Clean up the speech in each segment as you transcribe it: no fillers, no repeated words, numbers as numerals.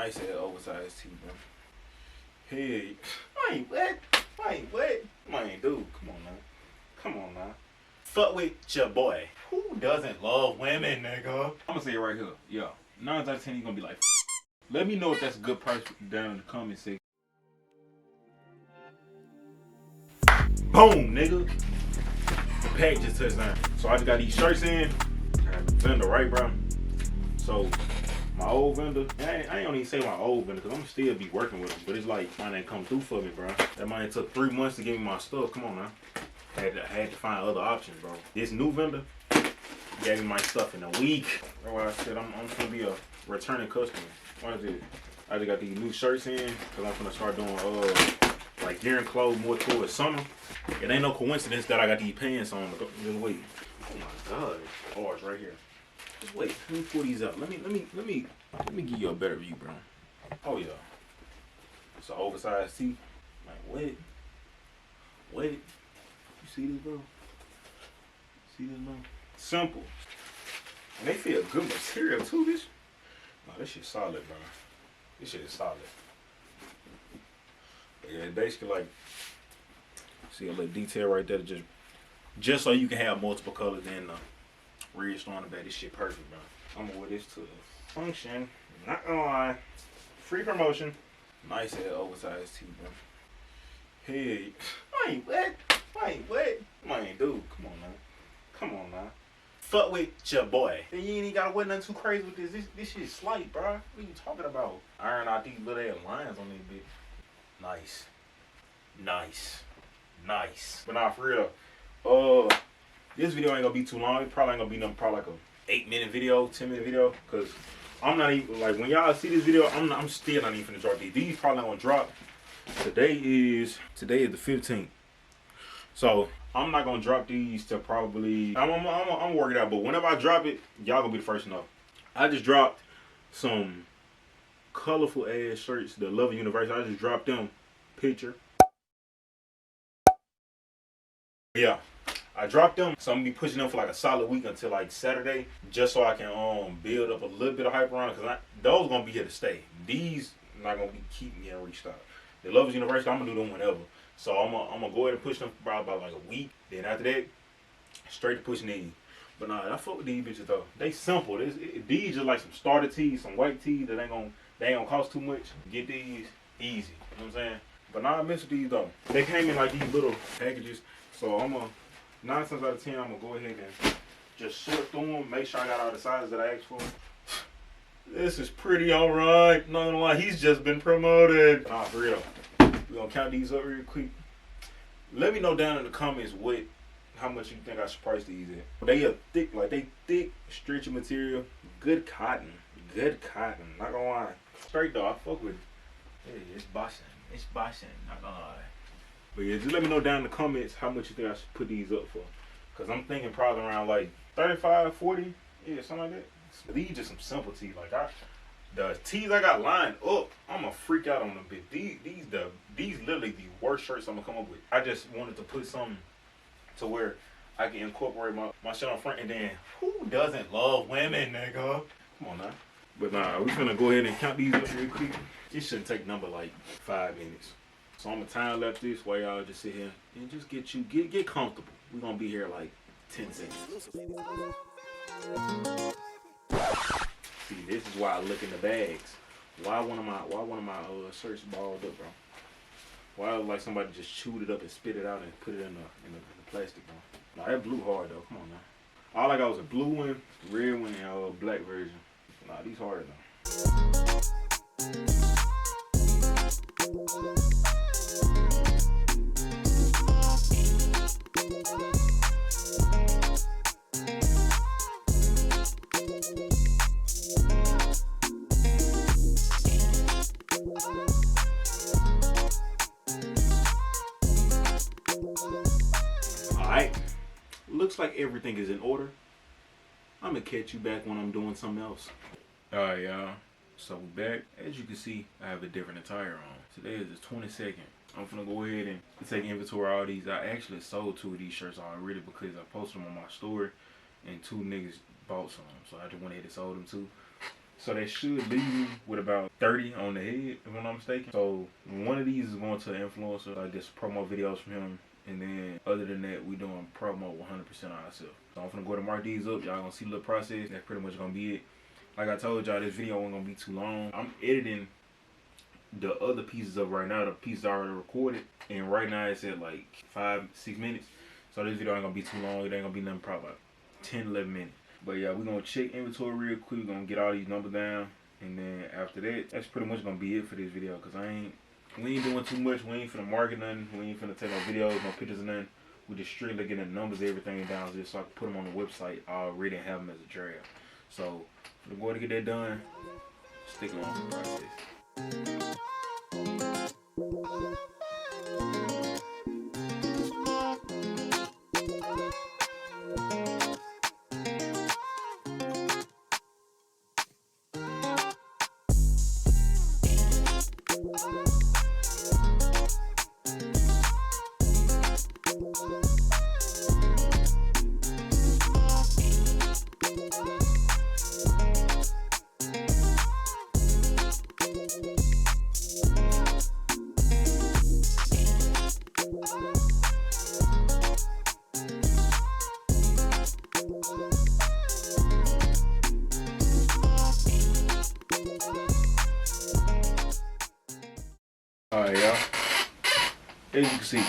Nice ass oversized tee, bro. Hey, man, what? Man, what? Man, dude, come on now. Come on now. Fuck with your boy. Who doesn't love women, nigga? I'm gonna say it right here. Yo, 9 out of 10, you gonna be like, let me know if that's a good price down in the comment section. Boom, nigga. The pack just touched down. So I just got these shirts in. I have a vendor, right, bro? So my old vendor, I ain't gonna even say my old vendor because I'm gonna still be working with him. But it's like, man, ain't come through for me, bro. That man took 3 months to give me my stuff. Come on now. Had to find other options, bro. This new vendor gave me my stuff in a week. That's why I said I'm gonna be a returning customer. What is it? I just got these new shirts in because I'm gonna start doing like gearing clothes more towards summer. It ain't no coincidence that I got these pants on. Just wait. Oh my god, it's ours right here. Just wait. Let me pull these up. Let me give you a better view, bro. Oh yeah. It's an oversized tee. Like wait. You see this, bro? See this, bro? Simple. And they feel good material too. This shit solid, bro. This shit is solid. But yeah, basically like, see a little detail right there, just so you can have multiple colors and red on the back. This shit perfect, bro. I'm gonna wear this to the function. Not gonna lie, free promotion. Nice ass oversized tee, bro. Hey, man, what? Man, what? Man, dude, come on now. Come on now. Fuck with your boy. And you ain't even gotta wear nothing too crazy with this. This shit is slight, bro. What are you talking about? Iron out these little ass lines on this bitch. Nice. But nah, for real. This video ain't gonna be too long. It probably ain't gonna be nothing. Probably like a 8-minute video, 10-minute video. Cause I'm not even like when y'all see this video, I'm still not even finna drop these. These probably not gonna drop. Today is the 15th. So I'm not gonna drop these till probably I'm working out, but whenever I drop it, y'all gonna be the first to know. I just dropped some colorful ass shirts, the Love University. I just dropped them. Picture. Yeah. I dropped them, so I'm gonna be pushing them for like a solid week until like Saturday, just so I can build up a little bit of hype around it, cause those gonna be here to stay. These not gonna be keeping getting restocked. The Lovers University, I'm gonna do them whenever. So I'm gonna go ahead and push them for about like a week. Then after that, straight to pushing these. But nah, I fuck with these bitches though. They simple. These just like some starter tees, some white tees that they ain't gonna cost too much. Get these easy. You know what I'm saying? But nah, I miss these though. They came in like these little packages. So I'm gonna 9 times out of 10, I'm gonna go ahead and just sort through them, make sure I got all the sizes that I asked for. This is pretty alright. Not gonna lie, he's just been promoted. Nah, for real. We're gonna count these up real quick. Let me know down in the comments how much you think I should price these at. They are thick, like they thick, stretchy material. Good cotton. Not gonna lie. Straight though, I fuck with it. Hey, it's bossing. Not gonna lie. But yeah, just let me know down in the comments how much you think I should put these up for. Cause I'm thinking probably around like 35, 40. Yeah, something like that. These just some simple tees. Like the tees I got lined up, I'ma freak out on them bit. These literally the worst shirts I'm gonna come up with. I just wanted to put something to where I can incorporate my shit on front, and then who doesn't love women, nigga? Come on now. But nah, we finna go ahead and count these up real quick. This shouldn't take number like 5 minutes. So I'm gonna time lapse this while y'all just sit here and just get comfortable. We're gonna be here like 10 seconds. See, this is why I look in the bags. Why one of my shirts balled up, bro? Why like somebody just chewed it up and spit it out and put it in the plastic, bro? Nah, that blue hard though. Come on now. All I got was a blue one, red one, and a black version. Nah, these hard though. Alright, looks like everything is in order. I'm gonna catch you back when I'm doing something else. Alright, y'all. So we back. As you can see, I have a different attire on. Today is the 22nd. I'm gonna go ahead and take inventory of all these. I actually sold 2 of these shirts already because I posted them on my story and 2 niggas bought some. So I just went ahead and sold them too. So they should leave you with about 30 on the head, if I'm not mistaken. So one of these is going to an influencer. I guess promo videos from him. And then other than that, we doing promo 100% ourselves. So I'm gonna go to mark these up. Y'all gonna see the little process. That's pretty much gonna be it. Like I told y'all, this video ain't gonna be too long. I'm editing the other pieces up right now. The pieces are already recorded. And right now it's at like 5-6 minutes. So this video ain't gonna be too long. It ain't gonna be nothing probably about 10-11 minutes. But yeah, we're gonna check inventory real quick. We're gonna get all these numbers down. And then after that, that's pretty much gonna be it for this video. Cause we ain't doing too much. We ain't finna market nothing. We ain't finna take no videos, no pictures or nothing. We just strictly getting the numbers, everything down just so I can put them on the website already and have them as a draft. So, for the boy to get that done, stick along with the process. Alright, y'all. As you can see,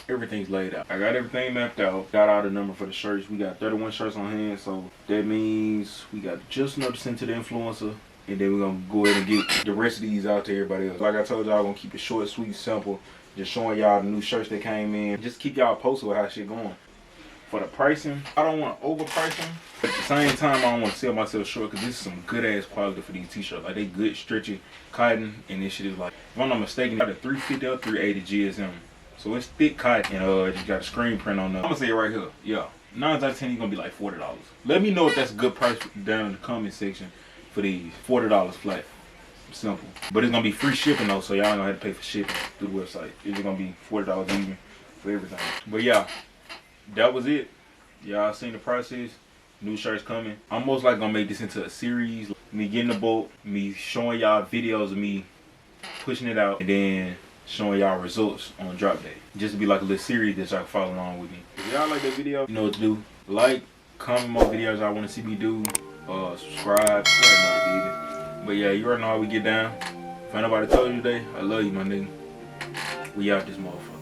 everything's laid out. I got everything mapped out. Got all the number for the shirts. We got 31 shirts on hand, so that means we got just enough to send to the influencer. And then we're gonna go ahead and get the rest of these out to everybody else. Like I told y'all, I'm gonna keep it short, sweet, simple. Just showing y'all the new shirts that came in. Just keep y'all posted with how shit going. For the pricing, I don't want to overprice them, but at the same time, I don't want to sell myself short because this is some good ass quality for these t-shirts. Like, they good, stretchy cotton, and this shit is like, if I'm not mistaken, got a 350 or 380 GSM. So it's thick cotton, and it just got a screen print on them. I'm gonna say it right here, yeah. 9 out of 10, it's gonna be like $40. Let me know if that's a good price down in the comment section for these. $40 flat. Simple. But it's gonna be free shipping though, so y'all ain't gonna have to pay for shipping through the website. It's gonna be $40 even for everything. But yeah. That was it. Y'all seen the process. New shirts coming. I'm most likely gonna make this into a series. Me getting the boat, me showing y'all videos of me pushing it out, and then showing y'all results on drop day. Just to be like a little series that y'all can follow along with me. If y'all like that video, you know what to do. Like, comment more videos y'all want to see me do. Subscribe. But yeah, you already know how we get down. If ain't nobody told you today, I love you, my nigga. We out this motherfucker.